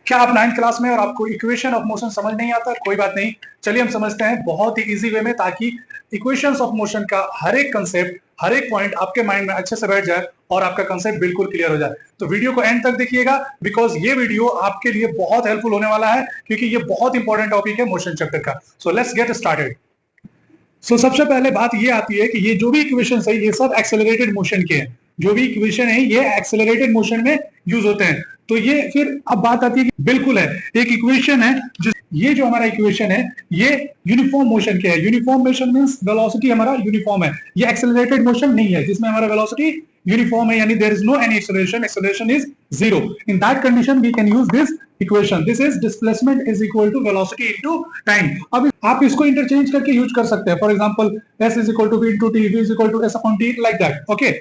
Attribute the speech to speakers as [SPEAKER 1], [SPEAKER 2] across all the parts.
[SPEAKER 1] क्या आप 9th class में और आपको इक्वेशन ऑफ मोशन समझ नहीं आता? कोई बात नहीं, चलिए हम समझते हैं बहुत ही इजी वे में, ताकि इक्वेशंस ऑफ मोशन का हर एक कंसेप्ट, हर एक पॉइंट आपके माइंड में अच्छे से बैठ जाए और आपका कंसेप्ट बिल्कुल क्लियर हो जाए। तो वीडियो को एंड तक देखिएगा, बिकॉज ये वीडियो आपके लिए बहुत हेल्पफुल होने वाला है, क्योंकि ये बहुत इंपॉर्टेंट टॉपिक है मोशन चैप्टर का। So let's get started. सबसे पहले बात ये आती है कि ये जो भी इक्वेशन है ये सब एक्सेलरेटेड मोशन के हैं। जो भी इक्वेशन है ये एक्सेलरेटेड मोशन में यूज होते हैं। तो ये फिर अब बात आती है कि बिल्कुल है, एक इक्वेशन है ये जो हमारा इक्वेशन है ये यूनिफॉर्म मोशन के है। यूनिफॉर्म मोशन मींस वेलोसिटी हमारा यूनिफॉर्म है। ये एक्सेलरेटेड मोशन नहीं है जिसमें हमारा वेलोसिटी यूनिफॉर्म है, यानी there is no any acceleration is zero. In that condition we can use this equation. This is displacement is equal to velocity into time. अब आप इसको इंटरचेंज करके यूज कर सकते हैं। For example s is equal to v into t, v is equal to s upon t, like that. Okay,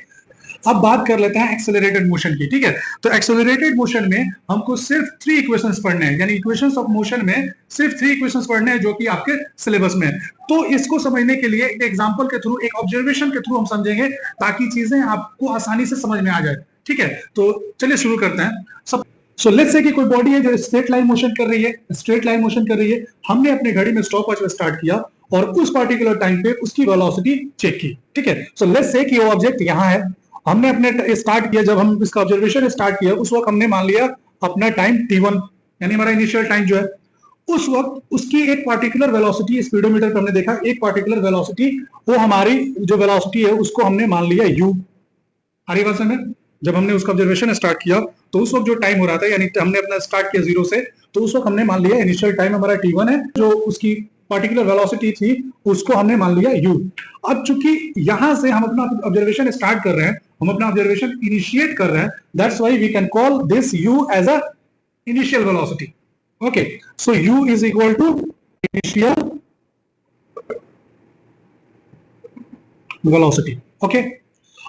[SPEAKER 1] अब बात कर लेते हैं एक्सेलरेटेड मोशन की। ठीक है, तो एक्सेलरेटेड मोशन में हमको सिर्फ 3 इक्वेशंस पढ़ने हैं, यानी इक्वेशंस ऑफ मोशन में सिर्फ 3 इक्वेशंस पढ़ने हैं जो कि आपके सिलेबस में है। तो इसको समझने के लिए एक एग्जांपल के थ्रू, एक ऑब्जर्वेशन के थ्रू हम समझेंगे, ताकि चीजें आपको आसानी से समझ में आ जाए। ठीक है, तो चलिए शुरू करते हैं। सो लेट्स से कि कोई बॉडी है जो स्ट्रेट लाइन मोशन कर रही है, स्ट्रेट लाइन मोशन कर रही है। हमने अपने घड़ी में स्टॉपवॉच में स्टार्ट किया और उस पर्टिकुलर टाइम पे उसकी वेलोसिटी चेक की। ठीक है, सो लेट्स से कि वो ऑब्जेक्ट यहां है, हमने अपने स्टार्ट किया, जब हम इसका ऑब्जर्वेशन स्टार्ट किया उस वक्त हमने मान लिया अपना टाइम t1, यानी हमारा इनिशियल टाइम जो है, उस वक्त उसकी एक पार्टिकुलर वेलोसिटी, स्पीडोमीटर पर हमने देखा एक पार्टिकुलर वेलोसिटी, वो हमारी जो वेलोसिटी है उसको हमने मान लिया u। हरी बात समझ में? जब हमने उसका ऑब्जर्वेशन स्टार्ट किया तो उस वक्त जो टाइम हो रहा था, यानी हमने अपना स्टार्ट किया 0 से, तो उस वक्त हमने मान लिया इनिशियल टाइम हमारा t1 है, जो उसकी पार्टिकुलर वेलोसिटी थी उसको हमने मान लिया u। अब चूंकि यहां से हम अपना ऑब्जर्वेशन स्टार्ट कर रहे हैं, हम अपना ऑब्जर्वेशन इनिशिएट कर रहे हैं, that's why we can call this u as a initial velocity. Okay, so u is equal to initial velocity. Okay,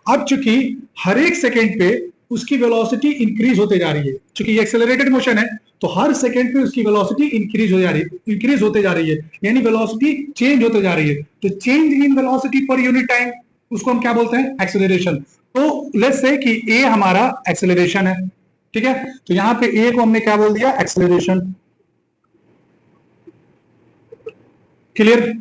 [SPEAKER 1] अब चूंकि हर एक सेकेंड पे उसकी वेलोसिटी इंक्रीज होते जा रही है, चूंकि ये एक्सेलरेटेड मोशन है तो हर सेकेंड पे उसकी वेलोसिटी इंक्रीज होते जा रही है, यानी वेलोसिटी चेंज होते जा रही है। तो change in velocity per unit time, उसको हम क्या बोलते हैं? एक्सेलरेशन। तो लेट्स से कि a हमारा एक्सेलरेशन है। ठीक है, तो यहां पे a को हमने क्या बोल दिया? एक्सेलरेशन। क्लियर?